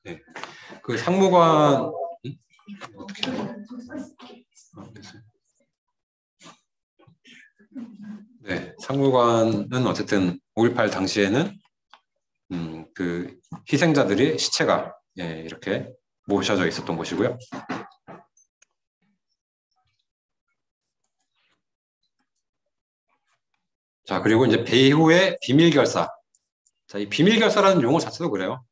네. 그 상무관 어떻게 네, 상무관은 어쨌든 5.18 당시에는 그 희생자들의 시체가 이렇게 모셔져 있었던 곳이고요. 자, 그리고 이제 배후의 비밀결사. 자, 이 비밀결사라는 용어 자체도 그래요.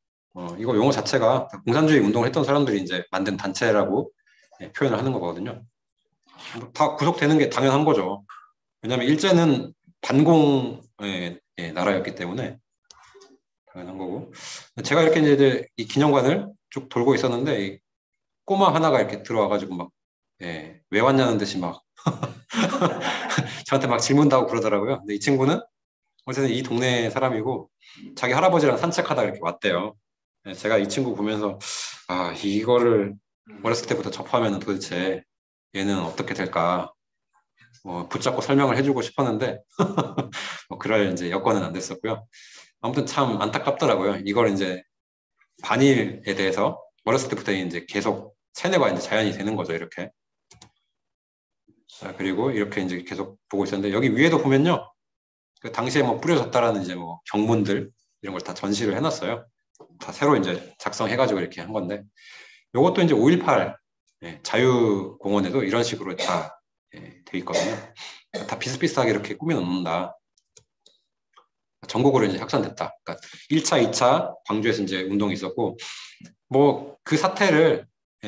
이거 용어 자체가 공산주의 운동을 했던 사람들이 이제 만든 단체라고 표현을 하는 거거든요. 다 구속되는 게 당연한 거죠. 왜냐하면 일제는 반공의 나라였기 때문에 당연한 거고. 제가 이렇게 이제 이 기념관을 쭉 돌고 있었는데 이 꼬마 하나가 이렇게 들어와가지고 막 왜 왔냐는 듯이 막 저한테 막 질문도 하고 그러더라고요. 근데 이 친구는 어쨌든 이 동네 사람이고 자기 할아버지랑 산책하다 이렇게 왔대요. 제가 이 친구 보면서 아 이거를 어렸을 때부터 접하면 도대체 얘는 어떻게 될까 붙잡고 설명을 해주고 싶었는데 뭐 그럴 이제 여건은 안 됐었고요. 아무튼 참 안타깝더라고요. 이걸 이제 반일에 대해서 어렸을 때부터 이제 계속 세뇌가 이제 자연이 되는 거죠. 이렇게. 자, 그리고 이렇게 이제 계속 보고 있었는데 여기 위에도 보면요. 그 당시에 뭐 뿌려졌다라는 이제 뭐 경문들 이런 걸 다 전시를 해놨어요. 다 새로 이제 작성해가지고 이렇게 한 건데 요것도 이제 5.18 자유공원에도 이런 식으로 다 돼 있거든요. 다 비슷비슷하게 이렇게 꾸며놓는다. 전국으로 이제 확산됐다. 그러니까 1차, 2차 광주에서 이제 운동이 있었고 뭐 그 사태를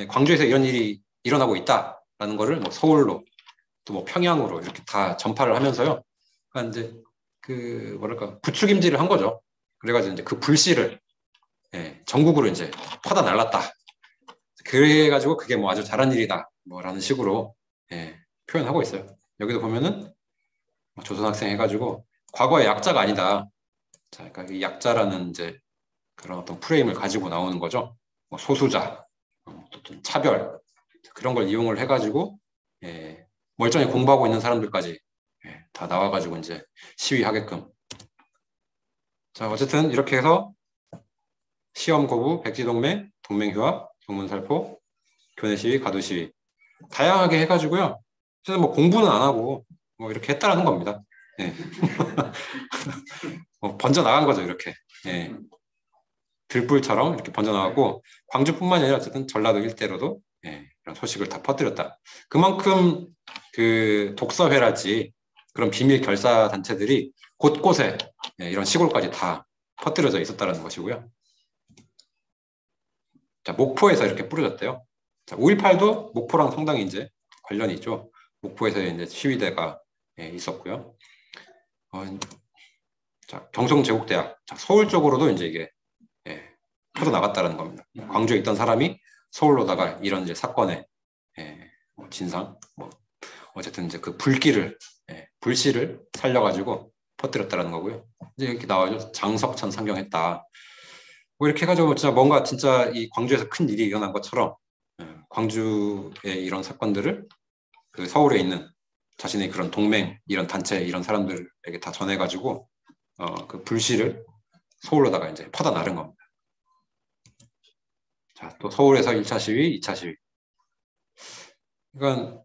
광주에서 이런 일이 일어나고 있다라는 거를 뭐 서울로 또 뭐 평양으로 이렇게 다 전파를 하면서요. 그러니까 이제 그 뭐랄까 부추김질을 한 거죠. 그래가지고 이제 그 불씨를 전국으로 이제 퍼다 날랐다. 그래가지고 그게 뭐 아주 잘한 일이다. 뭐라는 식으로 표현하고 있어요. 여기도 보면은 조선학생 해가지고 과거의 약자가 아니다. 자, 그러니까 이 약자라는 이제 그런 어떤 프레임을 가지고 나오는 거죠. 뭐 소수자, 어떤 차별 그런 걸 이용을 해가지고 멀쩡히 공부하고 있는 사람들까지 다 나와가지고 이제 시위하게끔. 자, 어쨌든 이렇게 해서 시험 거부, 백지동맹, 동맹휴학, 정문살포, 교내시위, 가두시위 다양하게 해가지고요. 어쨌든 뭐 공부는 안 하고 뭐 이렇게 했다라는 겁니다. 번져 나간 거죠, 이렇게. 들불처럼 이렇게 번져 나가고 광주뿐만이 아니라 어쨌든 전라도 일대로도 이런 소식을 다 퍼뜨렸다. 그만큼 그 독서회랄지 그런 비밀 결사 단체들이 곳곳에 이런 시골까지 다 퍼뜨려져 있었다는 것이고요. 자, 목포에서 이렇게 뿌려졌대요. 자, 5.18도 목포랑 상당히 이제 관련이 있죠. 목포에서 이제 시위대가 있었고요. 자, 경성제국대학. 자, 서울 쪽으로도 이제 이게 퍼져 나갔다는 겁니다. 광주에 있던 사람이 서울로다가 이런 이제 사건의 뭐 진상, 뭐 어쨌든 이제 그 불길을 불씨를 살려가지고 퍼뜨렸다는 거고요. 이제 이렇게 나와죠. 장석천 상경했다. 뭐 이렇게 해가지고 진짜 뭔가 진짜 이 광주에서 큰 일이 일어난 것처럼 광주의 이런 사건들을 그 서울에 있는 자신의 그런 동맹, 이런 단체, 이런 사람들에게 다 전해가지고 그 불씨를 서울로다가 이제 퍼다 나른 겁니다. 자, 또 서울에서 1차 시위, 2차 시위. 그러니까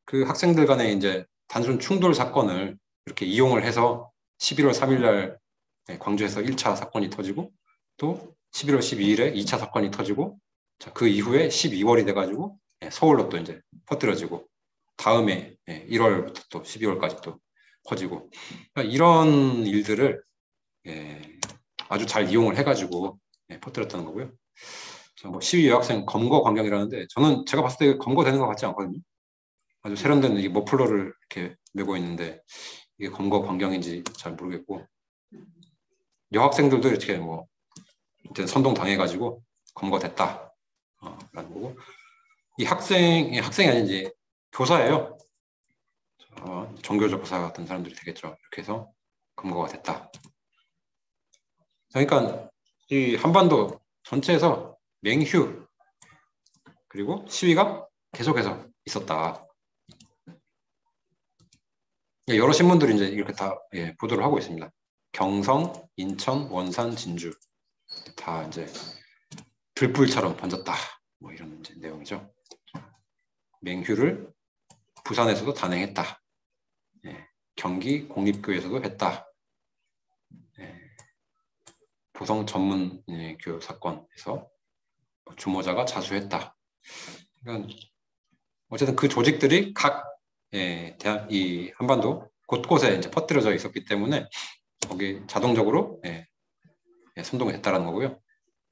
그 학생들 간에 이제 단순 충돌 사건을 이렇게 이용을 해서 11월 3일 날 광주에서 1차 사건이 터지고 또 11월 12일에 2차 사건이 터지고 자, 그 이후에 12월이 돼가지고 서울로 또 이제 퍼뜨려지고 다음에 1월부터 또 12월까지 또 퍼지고 그러니까 이런 일들을 아주 잘 이용을 해가지고 퍼뜨렸다는 거고요. 뭐 시위 여학생 검거 광경이라는데 저는 제가 봤을 때 검거되는 것 같지 않거든요. 아주 세련된 이 머플러를 이렇게 메고 있는데 이게 검거 광경인지 잘 모르겠고 여학생들도 이렇게 뭐 선동 당해가지고 검거됐다 라는 거고 이 학생이 아닌지 교사예요. 정교조 교사 같은 사람들이 되겠죠. 이렇게 해서 검거가 됐다. 그러니까 이 한반도 전체에서 맹휴 그리고 시위가 계속해서 있었다. 여러 신문들이 이제 이렇게 다 보도를 하고 있습니다. 경성, 인천, 원산, 진주. 다 이제 들불처럼 번졌다. 뭐 이런 이제 내용이죠. 맹휴를 부산에서도 단행했다. 예, 경기 공립교에서도 했다. 예, 보성 전문 교육 사건에서 주모자가 자수했다. 그러니까 어쨌든 그 조직들이 각 대한 이 한반도 곳곳에 이제 퍼뜨려져 있었기 때문에 거기 자동적으로 선동이 됐다라는 거고요.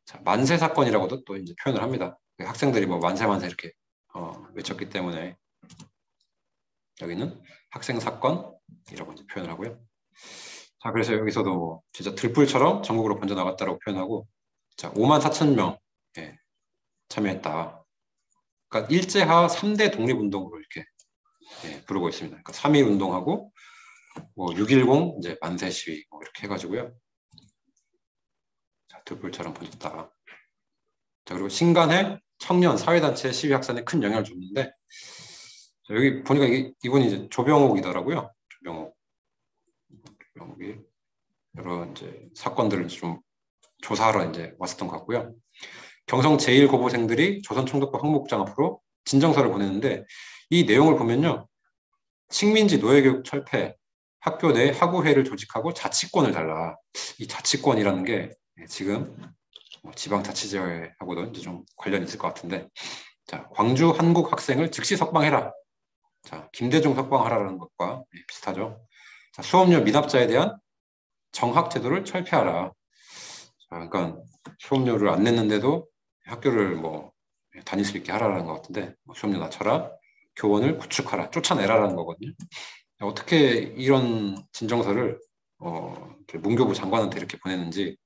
자, 만세 사건이라고도 또 이제 표현을 합니다. 학생들이 뭐 만세 만세 이렇게 외쳤기 때문에 여기는 학생 사건이라고 이제 표현을 하고요. 자, 그래서 여기서도 뭐 진짜 들불처럼 전국으로 번져 나갔다라고 표현하고, 자, 5만 4천 명 참여했다. 그러니까 일제하 3대 독립운동으로 이렇게 부르고 있습니다. 그러니까 3.1 운동하고 뭐 6.10 이제 만세 시위 뭐 이렇게 해가지고요. 자, 들불처럼 번졌다. 자, 그리고 신간회 청년 사회단체 시위 확산에 큰 영향을 줬는데, 자, 여기 보니까 이분이 이제 조병옥이더라고요. 조병옥이 여러 이제 사건들을 좀 조사하러 이제 왔었던 것 같고요. 경성 제1고고생들이 조선총독부 항목장 앞으로 진정서를 보냈는데, 이 내용을 보면요, 식민지 노예교육 철폐, 학교 내 학우회를 조직하고 자치권을 달라. 이 자치권이라는 게 지금 지방자치제하고도 이제 좀 관련이 있을 것 같은데, 자, 광주 한국 학생을 즉시 석방해라. 자, 김대중 석방하라는 것과 비슷하죠. 자, 수업료 미납자에 대한 정학제도를 철폐하라. 자, 그러니까 수업료를 안 냈는데도 학교를 뭐 다닐 수 있게 하라는 것 같은데, 수업료 낮춰라, 교원을 구축하라, 쫓아내라라는 거거든요. 어떻게 이런 진정서를 문교부 장관한테 이렇게 보냈는지,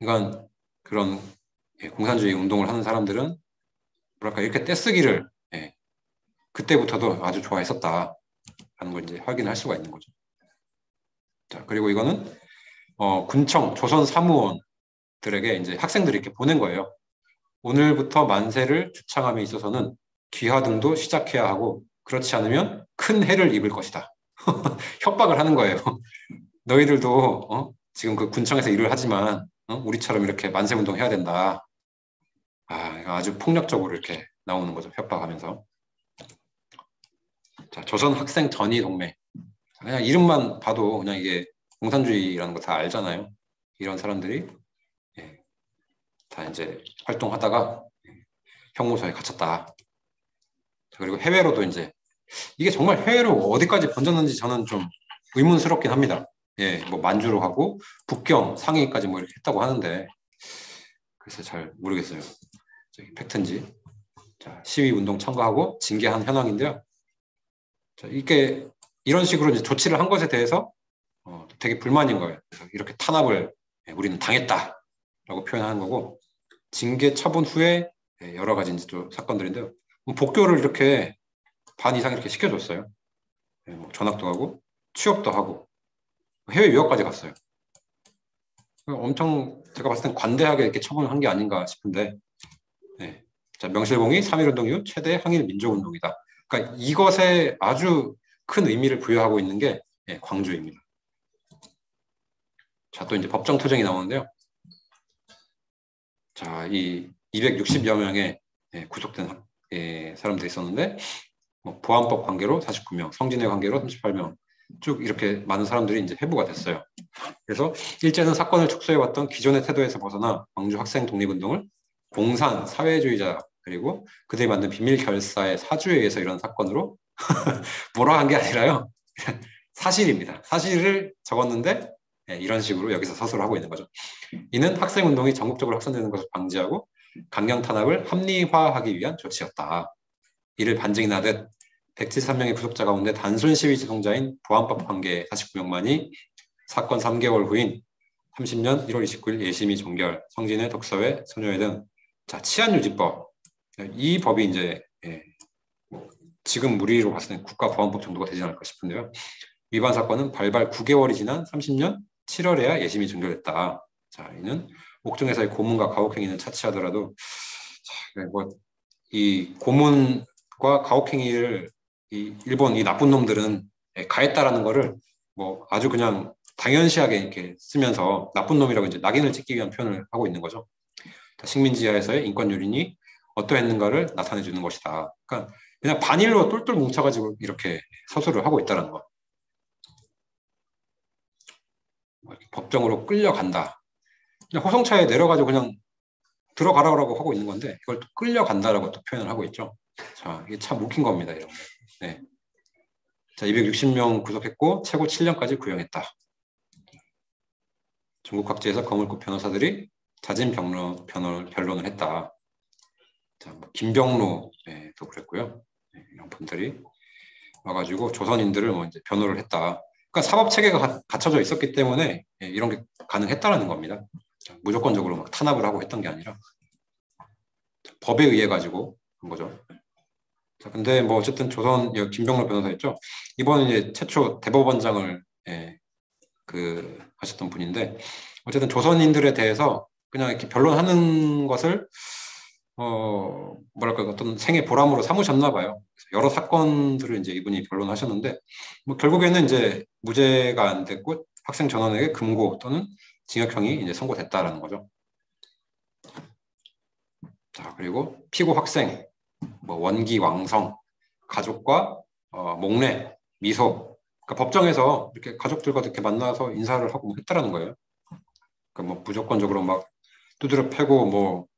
그러니까 그런 공산주의 운동을 하는 사람들은 뭐랄까 이렇게 떼쓰기를 그때부터도 아주 좋아했었다라는 걸 이제 확인할 수가 있는 거죠. 자, 그리고 이거는 군청 조선 사무원들에게 이제 학생들이 이렇게 보낸 거예요. 오늘부터 만세를 주창함에 있어서는 귀화 등도 시작해야 하고 그렇지 않으면 큰 해를 입을 것이다. 협박을 하는 거예요. 너희들도 지금 그 군청에서 일을 하지만 우리처럼 이렇게 만세운동 해야 된다. 아주 폭력적으로 이렇게 나오는 거죠. 협박하면서. 자, 조선 학생 전의 동맹. 그냥 이름만 봐도 그냥 이게 공산주의라는 거 다 알잖아요. 이런 사람들이 다 이제 활동하다가 형무소에 갇혔다. 그리고 해외로도 이제 이게 정말 해외로 어디까지 번졌는지 저는 좀 의문스럽긴 합니다. 뭐 만주로 가고 북경 상해까지 뭐 이렇게 했다고 하는데 그래서 잘 모르겠어요. 팩트인지. 자, 시위 운동 참가하고 징계한 현황인데요. 자, 이게 이런 식으로 이제 조치를 한 것에 대해서 되게 불만인 거예요. 그래서 이렇게 탄압을 우리는 당했다라고 표현하는 거고, 징계 처분 후에 여러 가지 이제 또 사건들인데요. 복교를 이렇게 반 이상 이렇게 시켜줬어요. 뭐 전학도 하고 취업도 하고 해외 유학까지 갔어요. 엄청 제가 봤을 땐 관대하게 이렇게 처분을 한 게 아닌가 싶은데, 자, 명실공히 3.1운동 이후 최대 항일 민족운동이다. 그러니까 이것에 아주 큰 의미를 부여하고 있는 게 광주입니다. 자, 또 이제 법정 투쟁이 나오는데요. 자, 이 260여 명의 구속된 사람들이 있었는데, 뭐 보안법 관계로 49명, 성진의 관계로 38명, 쭉 이렇게 많은 사람들이 이제 회부가 됐어요. 그래서 일제는 사건을 축소해왔던 기존의 태도에서 벗어나 광주 학생 독립운동을 공산, 사회주의자, 그리고 그들이 만든 비밀 결사의 사주에 의해서 이런 사건으로 뭐라 한 게 아니라요. 사실입니다. 사실을 적었는데 이런 식으로 여기서 서술을 하고 있는 거죠. 이는 학생운동이 전국적으로 확산되는 것을 방지하고 강경 탄압을 합리화하기 위한 조치였다. 이를 반증이 나듯 173명의 구속자 가운데 단순 시위 지송자인 보안법 관계 49명만이 사건 3개월 후인 30년 1월 29일 예심이 종결, 성진회, 독서회, 소녀회 등 자, 치안유지법. 이 법이 이제 지금 우리로 봤을 때 국가보안법 정도가 되지 않을까 싶은데요. 위반 사건은 발발 9개월이 지난 30년 7월에야 예심이 종결됐다. 자, 이는 옥중에서의 고문과 가혹행위는 차치하더라도 이 고문과 가혹행위를 이 일본 이 나쁜 놈들은 가했다라는 거를 뭐 아주 그냥 당연시하게 이렇게 쓰면서 나쁜 놈이라고 이제 낙인을 찍기 위한 표현을 하고 있는 거죠. 식민지하에서의 인권 유린이 어떠했는가를 나타내 주는 것이다. 그러니까 그냥 반일로 똘똘 뭉쳐가지고 이렇게 서술을 하고 있다는 거. 법정으로 끌려간다. 그냥 호송차에 내려가지고 그냥 들어가라고 하고 있는 건데 이걸 또 끌려간다라고 또 표현을 하고 있죠. 자, 이게 참 웃긴 겁니다. 이런 거. 네. 자, 260명 구속했고 최고 7년까지 구형했다. 전국 각지에서 거물급 변호사들이 자진 변론을 했다. 자, 뭐 김병로도 그랬고요. 네, 이런 분들이 와가지고 조선인들을 뭐 이제 변호를 했다. 그러니까 사법 체계가 갖춰져 있었기 때문에 이런 게 가능했다라는 겁니다. 무조건적으로 막 탄압을 하고 했던 게 아니라 법에 의해 가지고 한 거죠. 자, 근데 뭐 어쨌든 조선 김병로 변호사였죠. 이번에 이제 최초 대법원장을 하셨던 분인데 어쨌든 조선인들에 대해서 그냥 이렇게 변론하는 것을 뭐랄까 어떤 생애 보람으로 삼으셨나 봐요. 여러 사건들을 이제 이분이 변론하셨는데 뭐 결국에는 이제 무죄가 안 됐고 학생 전원에게 금고 또는 징역형이 이제 선고됐다라는 거죠. 자, 그리고 피고 학생, 뭐 원기 왕성, 가족과 목례, 미소. 그러니까 법정에서 이렇게 가족들과 이렇게 만나서 인사를 하고 뭐 했다라는 거예요. 그러니까 뭐 무조건적으로 막 두드려 패고 뭐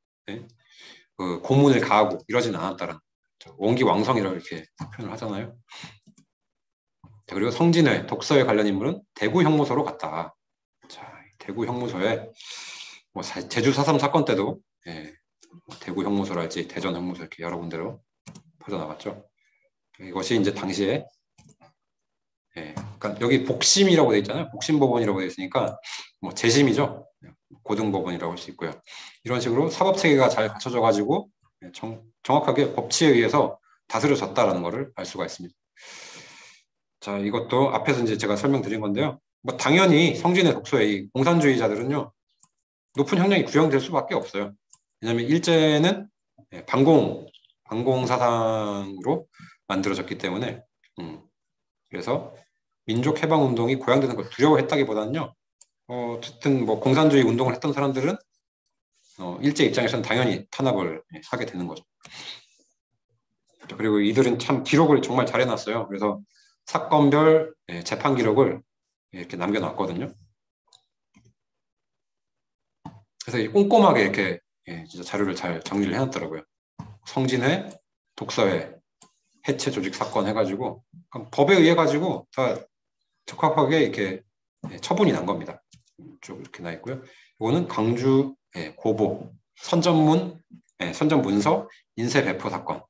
그 고문을 가하고 이러지는 않았다라는 원기 왕성이라고 이렇게 표현을 하잖아요. 자, 그리고 성진회, 독서에 관련 인물은 대구 형무소로 갔다. 자, 대구 형무소에 뭐 제주 4.3 사건 때도 대구 형무소랄지 대전 형무소 이렇게 여러 군데로 퍼져나갔죠. 이것이 이제 당시에 그러니까 여기 복심이라고 돼 있잖아요. 복심법원이라고 돼 있으니까 뭐 재심이죠. 고등법원이라고 할 수 있고요. 이런 식으로 사법 체계가 잘 갖춰져 가지고 정확하게 법치에 의해서 다스려졌다라는 것을 알 수가 있습니다. 자, 이것도 앞에서 이제 제가 설명드린 건데요. 뭐 당연히 성진의 독소의 이 공산주의자들은요 높은 형량이 구형될 수밖에 없어요. 왜냐하면 일제는 반공 사상으로 만들어졌기 때문에 그래서 민족 해방 운동이 고양되는 걸 두려워했다기보다는요. 어쨌든 뭐 공산주의 운동을 했던 사람들은 일제 입장에서는 당연히 탄압을 하게 되는 거죠. 그리고 이들은 참 기록을 정말 잘 해놨어요. 그래서 사건별 재판 기록을 이렇게 남겨놨거든요. 그래서 꼼꼼하게 이렇게 진짜 자료를 잘 정리를 해놨더라고요. 성진회, 독서회, 해체 조직 사건 해가지고 법에 의해 가지고 다 적합하게 이렇게 처분이 난 겁니다. 쭉 이렇게 나 있고요. 이거는 광주 고보 선전문서 인쇄 배포 사건.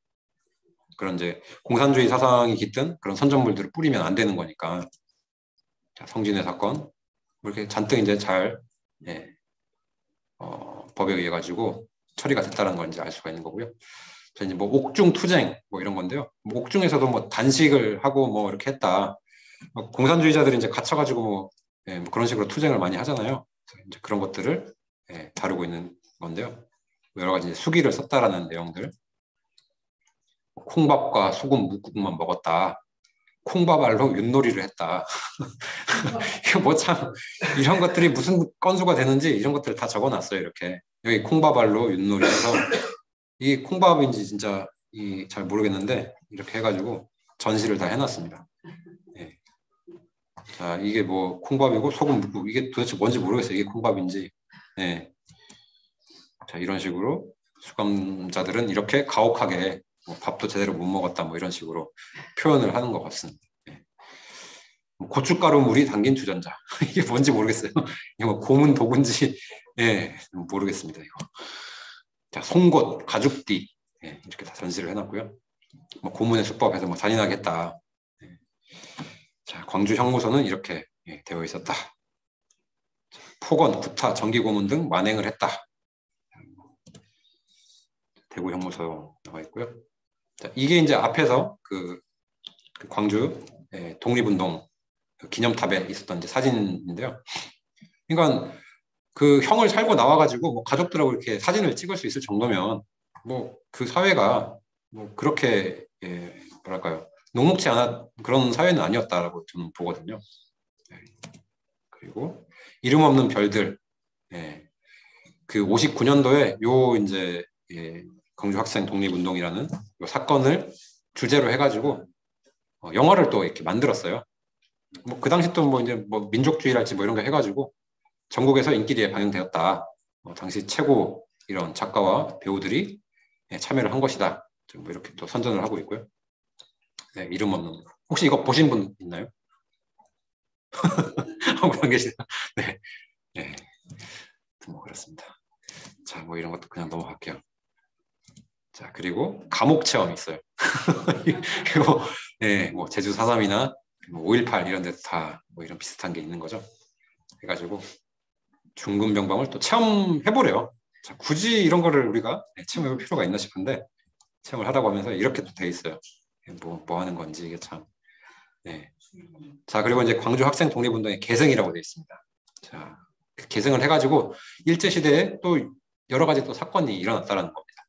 그런 이제 공산주의 사상이 깃든 그런 선전물들을 뿌리면 안 되는 거니까. 자, 성진회 사건 뭐 이렇게 잔뜩 이제 잘 법에 의해 가지고 처리가 됐다는 걸 이제 알 수가 있는 거고요. 자, 이제 뭐 옥중 투쟁 뭐 이런 건데요. 뭐 옥중에서도 뭐 단식을 하고 뭐 이렇게 했다. 공산주의자들이 이제 갇혀가지고 뭐 그런 식으로 투쟁을 많이 하잖아요. 이제 그런 것들을 다루고 있는 건데요. 여러 가지 수기를 썼다라는 내용들. 콩밥과 소금 묵국만 먹었다. 콩밥알로 윷놀이를 했다. 이거 뭐 참 이런 것들이 무슨 건수가 되는지 이런 것들을 다 적어놨어요. 이렇게 여기 콩밥알로 윷놀이해서 이 콩밥인지 진짜 잘 모르겠는데 이렇게 해가지고 전시를 다 해놨습니다. 자, 이게 뭐 콩밥이고 소금 묵국 이게 도대체 뭔지 모르겠어요. 이게 콩밥인지. 자, 이런 식으로 수감자들은 이렇게 가혹하게 뭐 밥도 제대로 못 먹었다 뭐 이런 식으로 표현을 하는 것 같습니다. 고춧가루 물이 담긴 주전자 이게 뭔지 모르겠어요. 이거 뭐 고문 도군지 모르겠습니다. 이거. 자, 송곳 가죽띠 이렇게 다 전시를 해놨고요. 뭐 고문의 수법에서 뭐 잔인하게 했다. 자, 광주 형무소는 이렇게 되어 있었다. 폭언, 구타, 정기 고문 등 만행을 했다. 대구 형무소 나와 있고요. 자, 이게 이제 앞에서 그 광주 독립운동 기념탑에 있었던 이제 사진인데요. 그러니까 그 형을 살고 나와가지고 뭐 가족들하고 이렇게 사진을 찍을 수 있을 정도면 뭐 그 사회가 뭐 그렇게 뭐랄까요 녹록치 않은 그런 사회는 아니었다라고 저는 보거든요. 그리고 이름 없는 별들. 예, 그 59년도에 요 이제 광주 학생 독립운동이라는 요 사건을 주제로 해가지고 영화를 또 이렇게 만들었어요. 뭐 그 당시 또 뭐 이제 뭐 민족주의랄지 뭐 이런 거 해가지고 전국에서 인기리에 방영되었다. 당시 최고 이런 작가와 배우들이 참여를 한 것이다. 뭐 이렇게 또 선전을 하고 있고요. 네, 이름 없는. 혹시 이거 보신 분 있나요? 하고 안 계시나? 네, 네, 뭐 그렇습니다. 자, 뭐 이런 것도 그냥 넘어갈게요. 자, 그리고 감옥 체험이 있어요. 이거 네, 뭐 제주 4.3이나 5.18 이런 데도 다 뭐 이런 비슷한 게 있는 거죠. 해가지고 중근병방을 또 체험해보래요. 자, 굳이 이런 거를 우리가 체험해볼 필요가 있나 싶은데 체험을 하라고 하면서 이렇게 또 돼 있어요. 뭐 하는 건지 이게 참. 네. 자, 그리고 이제 광주 학생 독립운동의 계승이라고 되어 있습니다. 자, 그 계승을 해가지고 일제시대에 또 여러 가지 또 사건이 일어났다는 겁니다.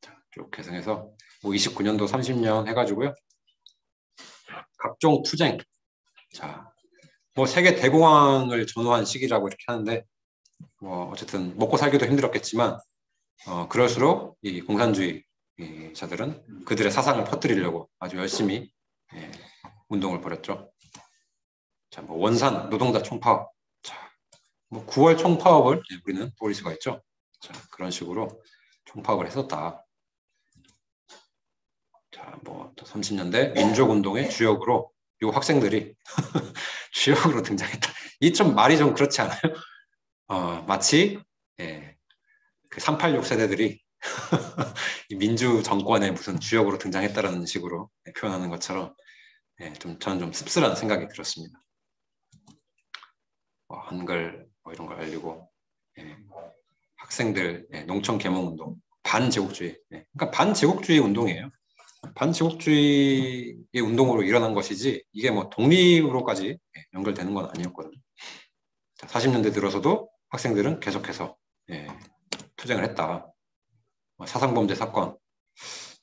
자, 쭉 계승해서 뭐 29년도 30년 해가지고요. 각종 투쟁. 자, 뭐 세계 대공황을 전후한 시기라고 이렇게 하는데 뭐 어쨌든 먹고 살기도 힘들었겠지만 그럴수록 이 공산주의자들은 그들의 사상을 퍼뜨리려고 아주 열심히 운동을 벌였죠. 자, 뭐 원산 노동자 총파업. 자, 뭐 9월 총파업을 우리는 떠올릴 수가 있죠. 자, 그런 식으로 총파업을 했었다. 자, 뭐 또 30년대 민족운동의 주역으로 요 학생들이 주역으로 등장했다. 이 좀 말이 좀 그렇지 않아요? 마치 그 386 세대들이 민주 정권의 무슨 주역으로 등장했다라는 식으로 표현하는 것처럼 저는 좀 씁쓸한 생각이 들었습니다. 한글 뭐 이런 걸 알리고 학생들 농촌 계몽운동 반제국주의 그러니까 반제국주의 운동이에요. 반제국주의의 운동으로 일어난 것이지 이게 뭐 독립으로까지 연결되는 건 아니었거든요. 40년대 들어서도 학생들은 계속해서 투쟁을 했다. 사상범죄 사건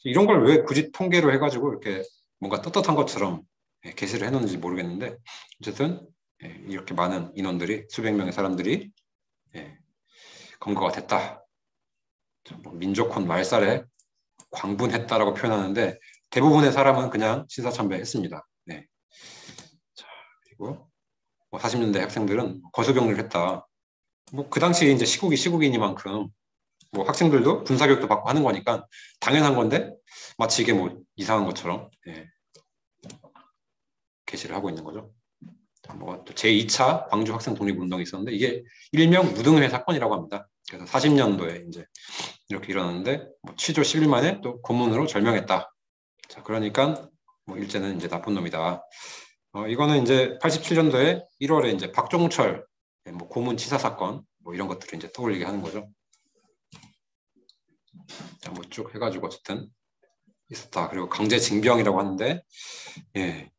이런 걸 왜 굳이 통계로 해가지고 이렇게 뭔가 떳떳한 것처럼 게시를 해놓는지 모르겠는데 어쨌든 이렇게 많은 인원들이 수백 명의 사람들이 검거가 됐다. 뭐 민족혼 말살에 광분했다라고 표현하는데 대부분의 사람은 그냥 신사참배했습니다. 네. 자, 그리고 뭐 40년대 학생들은 거수병리를 했다. 뭐 그 당시 이제 시국이니만큼 뭐 학생들도 군사교육도 받고 하는 거니까 당연한 건데 마치 이게 뭐 이상한 것처럼 게시를 하고 있는 거죠. 뭐 제2차 광주 학생 독립운동이 있었는데 이게 일명 무등회 사건이라고 합니다. 그래서 40년도에 이제 이렇게 일어났는데 뭐 취조 10일 만에 또 고문으로 절명했다. 자, 그러니까 뭐 일제는 이제 나쁜 놈이다. 이거는 이제 87년도에 1월에 이제 박종철 뭐 고문 치사 사건 뭐 이런 것들을 이제 떠올리게 하는 거죠. 자, 뭐 쭉 해가지고 어쨌든 있었다. 그리고 강제징병이라고 하는데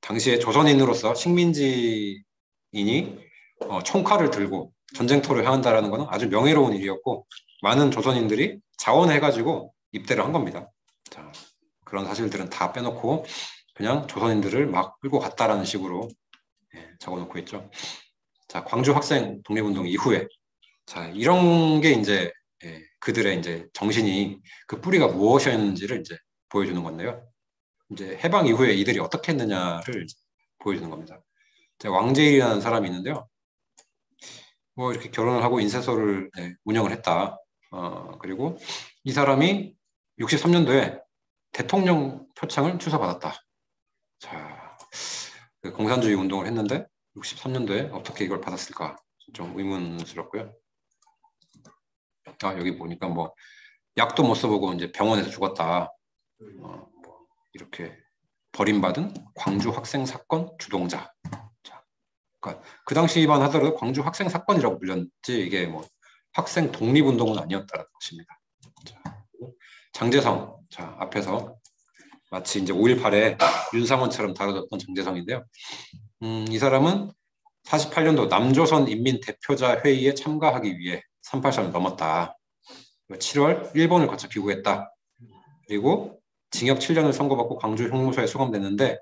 당시에 조선인으로서 식민지인이 총칼을 들고 전쟁터를 향한다라는 것은 아주 명예로운 일이었고 많은 조선인들이 자원해가지고 입대를 한 겁니다. 자, 그런 사실들은 다 빼놓고 그냥 조선인들을 막 끌고 갔다라는 식으로 적어놓고 있죠. 자, 광주 학생 독립운동 이후에 자 이런 게 이제 그들의 이제 정신이 그 뿌리가 무엇이었는지를 이제 보여주는 건데요. 이제 해방 이후에 이들이 어떻게 했느냐를 보여주는 겁니다. 왕제일이라는 사람이 있는데요. 뭐 이렇게 결혼을 하고 인쇄소를 운영을 했다. 그리고 이 사람이 63년도에 대통령 표창을 추서받았다. 자, 그 공산주의 운동을 했는데 63년도에 어떻게 이걸 받았을까? 좀 의문스럽고요. 여기 보니까 뭐 약도 못 써보고 이제 병원에서 죽었다. 뭐 이렇게 버림받은 광주 학생 사건 주동자. 자, 그러니까 그 당시만 하더라도 광주 학생 사건이라고 불렸지 이게 뭐 학생 독립운동은 아니었다는 것입니다. 자, 장제성. 자, 앞에서 마치 이제 5.18에 윤상원처럼 다뤄졌던 장제성인데요. 이 사람은 48년도 남조선 인민대표자 회의에 참가하기 위해 383을 넘었다. 7월 일본을 거쳐 귀국했다. 그리고 징역 7년을 선고받고 광주 형무소에 수감됐는데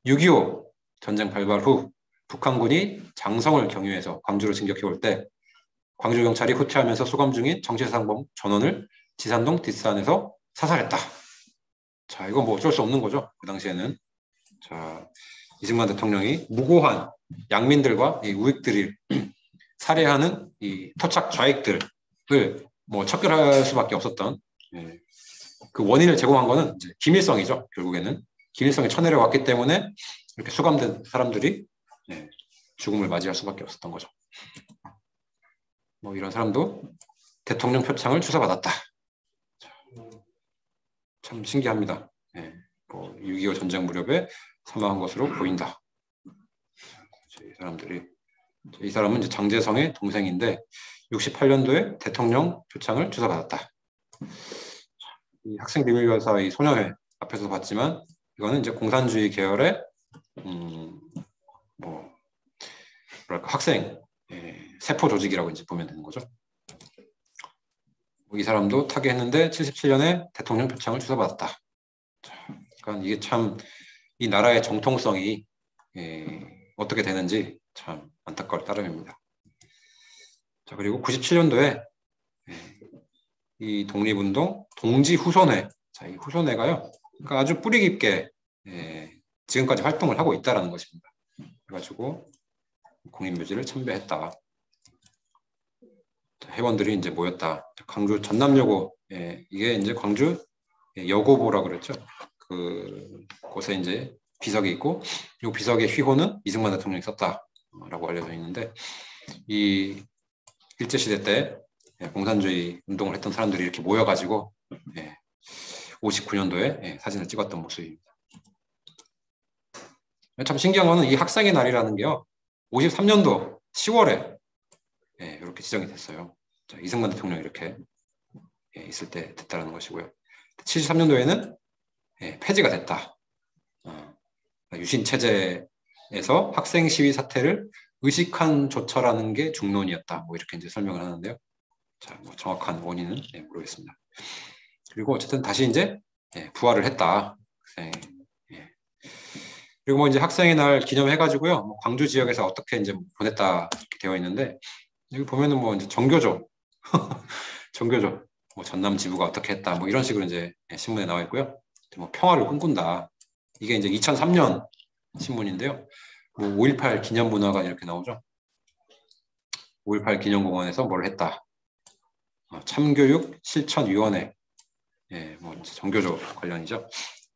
6.25 전쟁 발발 후 북한군이 장성을 경유해서 광주로 진격해 올 때 광주 경찰이 후퇴하면서 수감 중인 정치사상범 전원을 지산동 뒷산에서 사살했다. 자, 이건 뭐 어쩔 수 없는 거죠. 그 당시에는. 자, 이승만 대통령이 무고한 양민들과 이 우익들을 살해하는 이 토착 좌익들을 뭐 척결할 수밖에 없었던 그 원인을 제공한 거는 이제 김일성이죠. 결국에는 김일성이 쳐내려왔기 때문에 이렇게 수감된 사람들이 죽음을 맞이할 수밖에 없었던 거죠. 뭐 이런 사람도 대통령 표창을 주사받았다. 참 신기합니다. 뭐 6.25 전쟁 무렵에 사망한 것으로 보인다. 이 사람은 이제 장제성의 동생인데 68년도에 대통령 표창을 주사받았다. 이 학생 비밀교사 이 소녀회 앞에서 봤지만 이거는 이제 공산주의 계열의 뭐 뭐랄까 학생 세포 조직이라고 이제 보면 되는 거죠. 이 사람도 타계했는데 77년에 대통령 표창을 주사받았다. 그러니까 이게 참 이 나라의 정통성이 어떻게 되는지 참 안타까울 따름입니다. 자, 그리고 97년도에 이 독립운동 동지후손회, 자, 이 후손회가요, 그러니까 아주 뿌리 깊게 지금까지 활동을 하고 있다는 것입니다. 그래가지고 국립묘지를 참배했다. 회원들이 이제 모였다. 광주 전남여고, 이게 이제 광주 여고보라고 그랬죠. 그 곳에 이제 비석이 있고, 이 비석의 휘호는 이승만 대통령이 썼다라고 알려져 있는데, 이 일제시대 때 공산주의 운동을 했던 사람들이 이렇게 모여가지고 59년도에 사진을 찍었던 모습입니다. 참 신기한 거는 이 학생의 날이라는 게요, 53년도 10월에 이렇게 지정이 됐어요. 자, 이승만 대통령이 이렇게 있을 때 됐다는 것이고요. 73년도에는 폐지가 됐다. 유신 체제에서 학생 시위 사태를 의식한 조처라는 게 중론이었다. 뭐 이렇게 이제 설명을 하는데요. 자, 뭐 정확한 원인은 모르겠습니다. 그리고 어쨌든 다시 이제 부활을 했다. 그리고 뭐 이제 학생의 날 기념해가지고요. 뭐 광주 지역에서 어떻게 이제 보냈다 이렇게 되어 있는데 여기 보면은 뭐 이제 정교조, 정교조, 뭐 전남 지부가 어떻게 했다. 뭐 이런 식으로 이제 신문에 나와 있고요. 뭐 평화를 꿈꾼다. 이게 이제 2003년 신문인데요. 뭐 5.18 기념문화관 이렇게 나오죠. 5.18 기념공원에서 뭘 했다. 참교육 실천위원회, 뭐 정교조 관련이죠.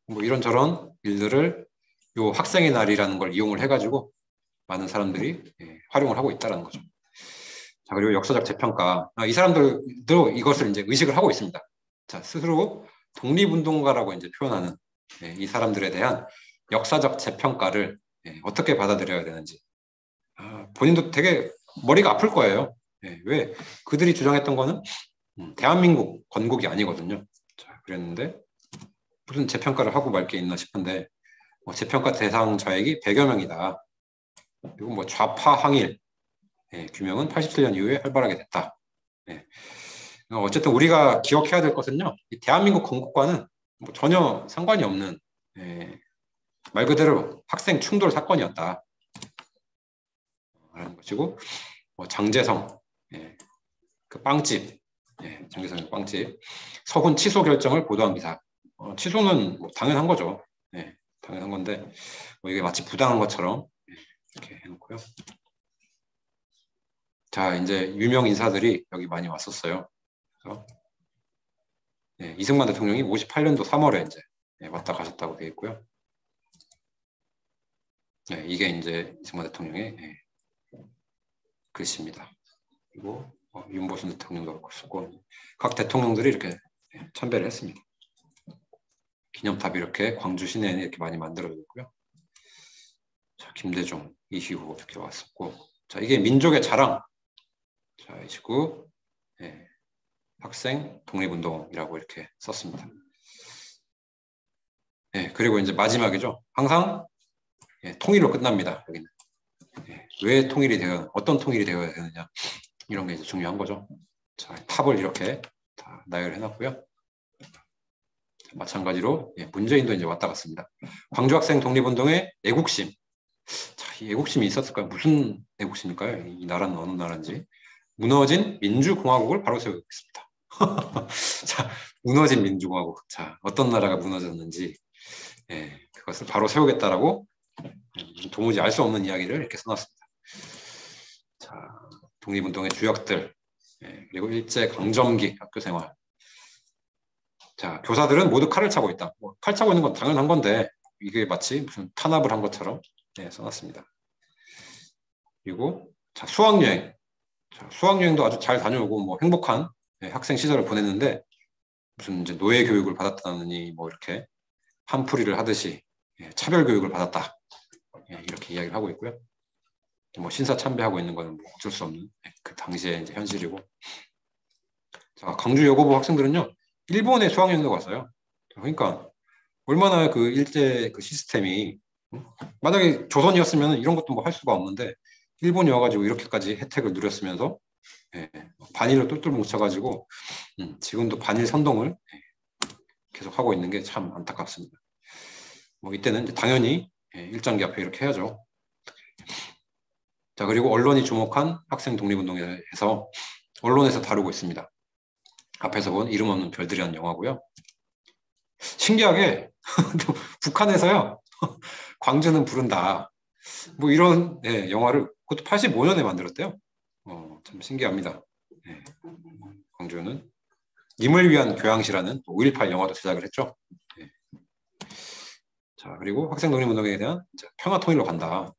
뭐 이런저런 일들을 요 학생의 날이라는 걸 이용을 해가지고 많은 사람들이 활용을 하고 있다는 거죠. 자, 그리고 역사적 재평가. 이 사람들도 이것을 이제 의식을 하고 있습니다. 자, 스스로 독립운동가라고 이제 표현하는 이 사람들에 대한 역사적 재평가를 어떻게 받아들여야 되는지. 본인도 되게 머리가 아플 거예요. 왜? 그들이 주장했던 거는 대한민국 건국이 아니거든요. 자, 그랬는데 무슨 재평가를 하고 말 게 있나 싶은데 재평가 대상 좌익이 100여 명이다. 그리고 뭐 좌파 항일 규명은 87년 이후에 활발하게 됐다. 어쨌든 우리가 기억해야 될 것은요. 이 대한민국 건국과는 뭐 전혀 상관이 없는 말 그대로 학생 충돌 사건이었다. 라는 것이고 뭐 장제성 그 빵집 장제성의 빵집 서훈 취소 결정을 보도한 기사. 취소는 뭐 당연한 거죠. 당연한 건데 뭐 이게 마치 부당한 것처럼 이렇게 해놓고요. 자, 이제 유명 인사들이 여기 많이 왔었어요. 그래서 이승만 대통령이 58년도 3월에 이제 왔다 가셨다고 되어 있고요. 이게 이제 이승만 대통령의 글씨입니다. 그리고 윤보순 대통령도 그렇고 각 대통령들이 이렇게 참배를 했습니다. 기념탑이 이렇게 광주 시내에 이렇게 많이 만들어졌고요. 자, 김대중, 이희호 이렇게 왔었고, 자, 이게 민족의 자랑. 자, 이 식구 학생 독립운동이라고 이렇게 썼습니다. 그리고 이제 마지막이죠. 항상 통일로 끝납니다. 여기는 왜 통일이 되어 어떤 통일이 되어야 되느냐 이런 게 이제 중요한 거죠. 자, 탑을 이렇게 다 나열해놨고요. 마찬가지로 문재인도 이제 왔다 갔습니다. 광주 학생 독립운동의 애국심, 자, 이 애국심이 있었을까요? 무슨 애국심일까요? 이 나라는 어느 나라인지. 무너진 민주공화국을 바로 세우겠습니다. 자, 무너진 민주공화국. 자, 어떤 나라가 무너졌는지, 예, 그것을 바로 세우겠다라고 도무지 알 수 없는 이야기를 이렇게 써놨습니다. 자, 독립운동의 주역들, 예, 그리고 일제 강점기 학교 생활. 자, 교사들은 모두 칼을 차고 있다. 칼 차고 있는 건 당연한 건데 이게 마치 무슨 탄압을 한 것처럼 써놨습니다. 그리고 자, 수학여행. 자, 수학여행도 아주 잘 다녀오고 뭐 행복한 학생 시절을 보냈는데 무슨 이제 노예 교육을 받았다느니 뭐 이렇게 한풀이를 하듯이 차별 교육을 받았다. 이렇게 이야기를 하고 있고요. 뭐 신사 참배하고 있는 거는 뭐 어쩔 수 없는 그 당시의 이제 현실이고. 자, 광주 여고부 학생들은요 일본에 수학여행도 갔어요. 그러니까 얼마나 그 일제 그 시스템이 만약에 조선이었으면 이런 것도 뭐 할 수가 없는데 일본이 와가지고 이렇게까지 혜택을 누렸으면서 반일로 똘똘 뭉쳐가지고 지금도 반일 선동을 계속 하고 있는 게 참 안타깝습니다. 뭐 이때는 이제 당연히 일장기 앞에 이렇게 해야죠. 자, 그리고 언론이 주목한 학생 독립운동에서 언론에서 다루고 있습니다. 앞에서 본 이름 없는 별들이라는 영화고요. 신기하게 북한에서요 광주는 부른다 뭐 이런 영화를 그것도 85년에 만들었대요. 참 신기합니다. 광주는 님을 위한 교양시라는 5.18 영화도 제작을 했죠. 자, 그리고 학생 독립운동에 대한 평화통일로 간다.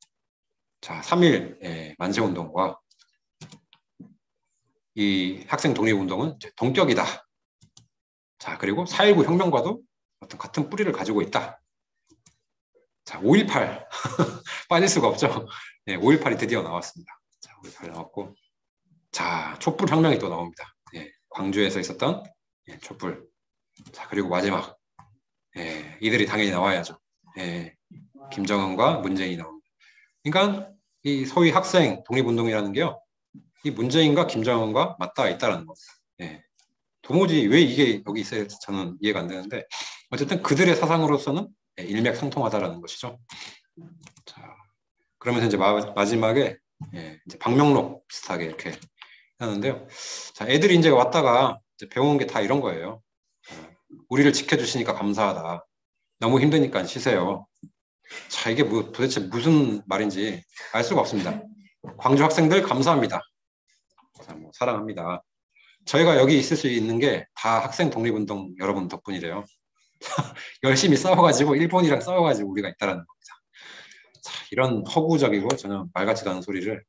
자, 3.1 만세운동과 이 학생 독립운동은 동격이다. 자, 그리고 4.19 혁명과도 어떤 같은 뿌리를 가지고 있다. 자, 5.18 빠질 수가 없죠. 5.18이 드디어 나왔습니다. 자, 5.18 나왔고, 자, 촛불혁명이 또 나옵니다. 광주에서 있었던 촛불. 자, 그리고 마지막 이들이 당연히 나와야죠. 김정은과 문재인이 나옵니다. 그러니까 이 소위 학생 독립운동이라는 게요, 이 문재인과 김정은과 맞닿아 있다는 겁니다. 도무지 왜 이게 여기 있어야 저는 이해가 안 되는데 어쨌든 그들의 사상으로서는 일맥상통하다라는 것이죠. 자, 그러면서 이제 마지막에 이제 방명록 비슷하게 이렇게 하는데요. 자, 애들이 이제 왔다가 이제 배운 게 다 이런 거예요. 우리를 지켜주시니까 감사하다. 너무 힘드니까 쉬세요. 자, 이게 뭐 도대체 무슨 말인지 알 수가 없습니다. 광주 학생들 감사합니다. 자, 뭐 사랑합니다. 저희가 여기 있을 수 있는 게 다 학생 독립운동 여러분 덕분이래요. 열심히 싸워가지고 일본이랑 싸워가지고 우리가 있다라는 겁니다. 자, 이런 허구적이고 전혀 말 같지도 않은 소리를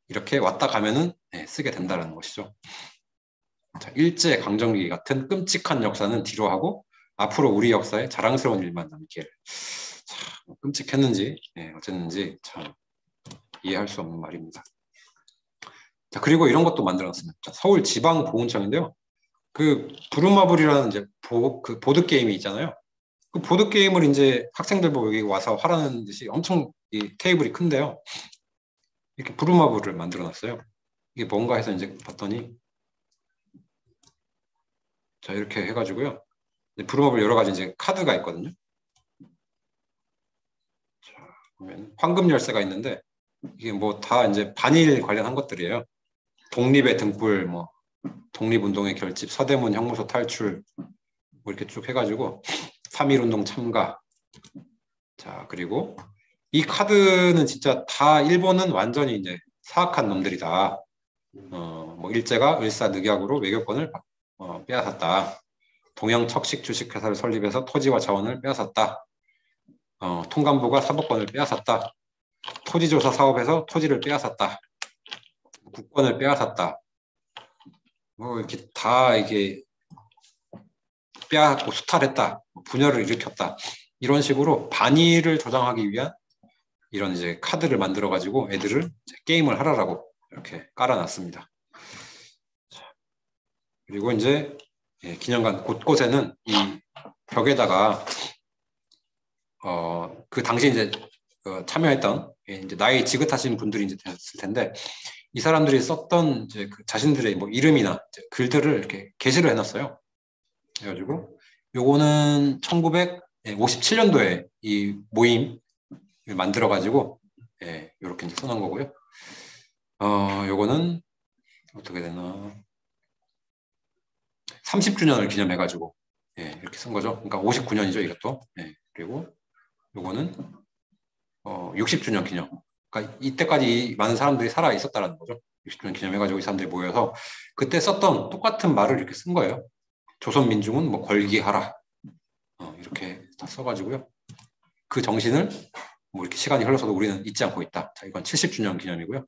이렇게 왔다 가면은 쓰게 된다는 것이죠. 자, 일제 강점기 같은 끔찍한 역사는 뒤로 하고 앞으로 우리 역사에 자랑스러운 일만 남기를. 참 끔찍했는지 어쨌는지 참 이해할 수 없는 말입니다. 자, 그리고 이런 것도 만들어놨습니다. 서울 지방보훈청인데요. 그 부루마블이라는 이제 그 보드 게임이 있잖아요. 그 보드 게임을 이제 학생들 보고 여기 와서 하라는 듯이 엄청 이 테이블이 큰데요. 이렇게 부루마블을 만들어놨어요. 이게 뭔가 해서 이제 봤더니 자 이렇게 해가지고요. 부루마블 여러 가지 이제 카드가 있거든요. 자, 보면 황금 열쇠가 있는데 이게 뭐 다 이제 반일 관련한 것들이에요. 독립의 등불, 뭐 독립운동의 결집, 서대문 형무소 탈출, 뭐 이렇게 쭉 해가지고 3.1운동 참가. 자, 그리고 이 카드는 진짜 다 일본은 완전히 이제 사악한 놈들이다. 뭐 일제가 을사늑약으로 외교권을 빼앗았다. 동양 척식 주식회사를 설립해서 토지와 자원을 빼앗았다. 통감부가 사법권을 빼앗았다. 토지조사 사업에서 토지를 빼앗았다. 국권을 빼앗았다. 뭐 이렇게 다 이게 빼앗고 수탈했다. 분열을 일으켰다. 이런 식으로 반의를 조장하기 위한 이런 이제 카드를 만들어 가지고 애들을 이제 게임을 하라라고 이렇게 깔아놨습니다. 그리고 이제 기념관 곳곳에는 이 벽에다가 그 당시 이제 참여했던 이제 나이 지긋하신 분들이 이제 됐을 텐데 이 사람들이 썼던 이제 그 자신들의 뭐 이름이나 글들을 이렇게 게시를 해놨어요. 그래가지고 요거는 1957년도에 이 모임 만들어 가지고 예, 이렇게 이제 써놓은 거고요. 요거는 어떻게 되나? 30주년을 기념해 가지고 예, 이렇게 쓴 거죠. 그러니까 59년이죠, 이것도. 예, 그리고 요거는 60주년 기념. 그러니까 이때까지 많은 사람들이 살아 있었다라는 거죠. 60주년 기념해가지고 이 사람들이 모여서 그때 썼던 똑같은 말을 이렇게 쓴 거예요. 조선민중은 뭐 걸기하라. 이렇게 다 써가지고요. 그 정신을 뭐 이렇게 시간이 흘러서도 우리는 잊지 않고 있다. 자, 이건 70주년 기념이고요.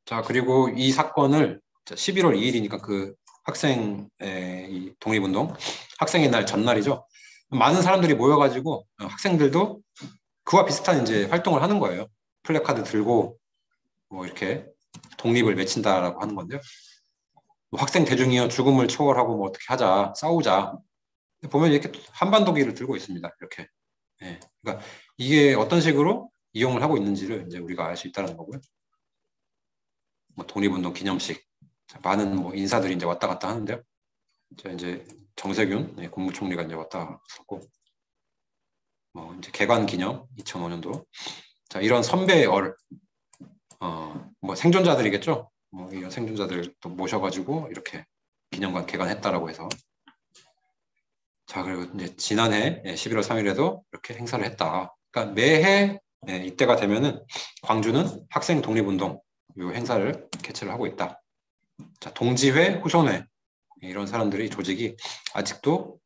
자, 그리고 이 사건을 11월 2일이니까 그 학생의 이 독립운동, 학생의 날 전날이죠. 많은 사람들이 모여가지고 학생들도 그와 비슷한 이제 활동을 하는 거예요. 플래카드 들고 뭐 이렇게 독립을 외친다라고 하는 건데요. 뭐 학생 대중이여 죽음을 초월하고 뭐 어떻게 하자, 싸우자. 보면 이렇게 한반도기를 들고 있습니다. 이렇게. 예. 그러니까 이게 어떤 식으로 이용을 하고 있는지를 이제 우리가 알 수 있다는 거고요. 뭐 독립운동 기념식, 많은 뭐 인사들이 이제 왔다 갔다 하는데요. 이제 정세균 국무총리가 이제 왔다 갔었고, 뭐 이제 개관 기념 2005년도. 자, 이런 선배의 뭐 생존자들이겠죠. 뭐 이런 생존자들 또 모셔가지고 이렇게 기념관 개관했다라고 해서. 자, 그리고 이제 지난해 11월 3일에도 이렇게 행사를 했다. 그러니까 매해 이때가 되면은 광주는 학생 독립운동 이 행사를 개최를 하고 있다. 자, 동지회, 후손회 이런 사람들이 조직이 아직도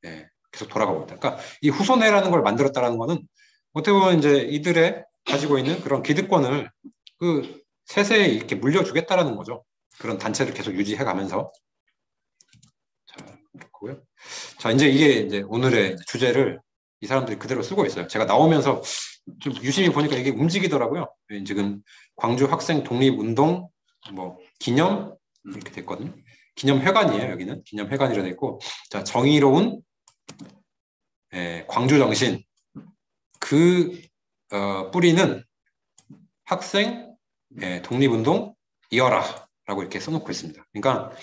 계속 돌아가고 있다. 그러니까 이 후손회라는 걸 만들었다라는 거는 어떻게 보면 이제 이들의 가지고 있는 그런 기득권을 그 세세에 이렇게 물려주겠다라는 거죠. 그런 단체를 계속 유지해가면서. 자, 그렇고요. 자, 이제 이게 이제 오늘의 주제를 이 사람들이 그대로 쓰고 있어요. 제가 나오면서 좀 유심히 보니까 이게 움직이더라고요. 지금 광주 학생 독립운동 뭐 기념 이렇게 됐거든요. 기념회관이에요. 여기는 기념회관이라 돼 있고, 자, 정의로운 광주 정신 그 뿌리는 학생 독립운동 이어라라고 이렇게 써놓고 있습니다. 그러니까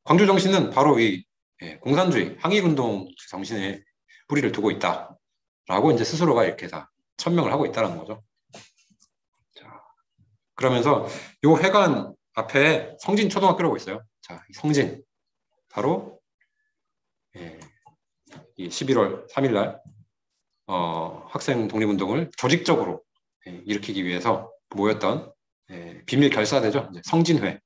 광주 정신은 바로 이 공산주의 항일운동 정신에 뿌리를 두고 있다라고 이제 스스로가 이렇게 다 천명을 하고 있다는 거죠. 자, 그러면서 이 회관 앞에 성진초등학교라고 있어요. 자, 이 성진 바로 이 11월 3일 날 학생 독립운동을 조직적으로 일으키기 위해서 모였던 비밀 결사대죠. 성진회.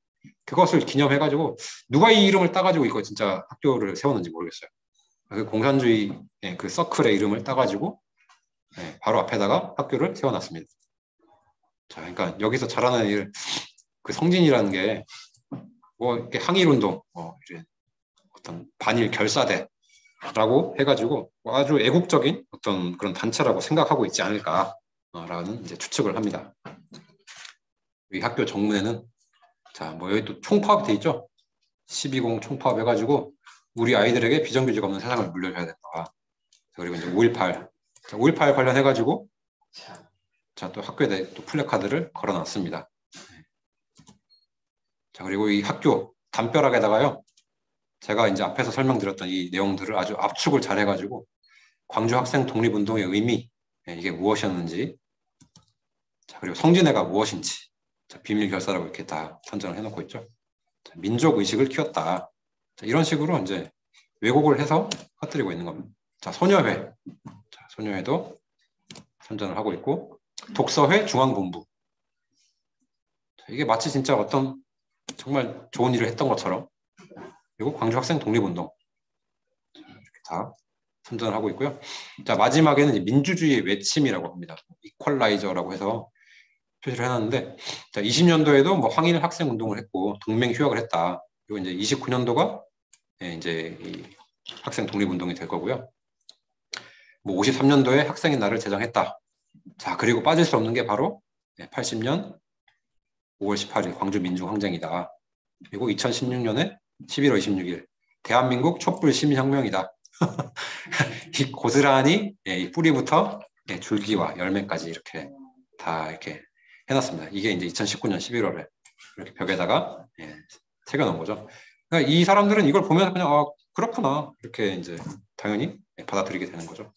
그것을 기념해가지고 누가 이 이름을 따가지고 이거 진짜 학교를 세웠는지 모르겠어요. 그 공산주의 그 서클의 이름을 따가지고 바로 앞에다가 학교를 세워놨습니다. 자, 그러니까 여기서 자라나는 그 성진이라는 게 뭐 이렇게 항일운동, 어떤 반일 결사대라고 해가지고 아주 애국적인 어떤 그런 단체라고 생각하고 있지 않을까라는 이제 추측을 합니다. 이 학교 정문에는 자, 뭐 여기 또 총파업 돼 있죠? 12공 총파업 해가지고 우리 아이들에게 비정규직 없는 세상을 물려줘야 된다. 그리고 이제 5.18, 5.18 관련해가지고 자, 또 학교에 또 플래카드를 걸어놨습니다. 자, 그리고 이 학교 담벼락에다가요, 제가 이제 앞에서 설명드렸던 이 내용들을 아주 압축을 잘 해가지고 광주 학생 독립운동의 의미, 이게 무엇이었는지, 자, 그리고 성진회가 무엇인지, 자, 비밀 결사라고 이렇게 다 선정을 해놓고 있죠. 자, 민족 의식을 키웠다. 자, 이런 식으로 이제 왜곡을 해서 퍼뜨리고 있는 겁니다. 자, 소녀회, 자, 소녀회도 선정을 하고 있고, 독서회 중앙본부. 자, 이게 마치 진짜 어떤 정말 좋은 일을 했던 것처럼. 그리고 광주 학생 독립운동 이렇게 다 선전을 하고 있고요. 자, 마지막에는 이제 민주주의의 외침이라고 합니다. 이퀄라이저라고 해서 표시를 해놨는데, 자, 20년도에도 뭐 항일 학생 운동을 했고 동맹 휴학을 했다. 그리고 이제 29년도가 이제 이 학생 독립운동이 될 거고요. 뭐 53년도에 학생의 날을 제정했다. 자, 그리고 빠질 수 없는 게 바로 80년 5월 18일 광주 민중항쟁이다. 그리고 2016년에 11월 26일 대한민국 촛불 시민혁명이다. 이 고스란히 이 뿌리부터 줄기와 열매까지 이렇게 다 이렇게 해놨습니다. 이게 이제 2019년 11월에 이렇게 벽에다가 새겨놓은 거죠. 그러니까 이 사람들은 이걸 보면서 그냥 그렇구나 이렇게 이제 당연히 받아들이게 되는 거죠.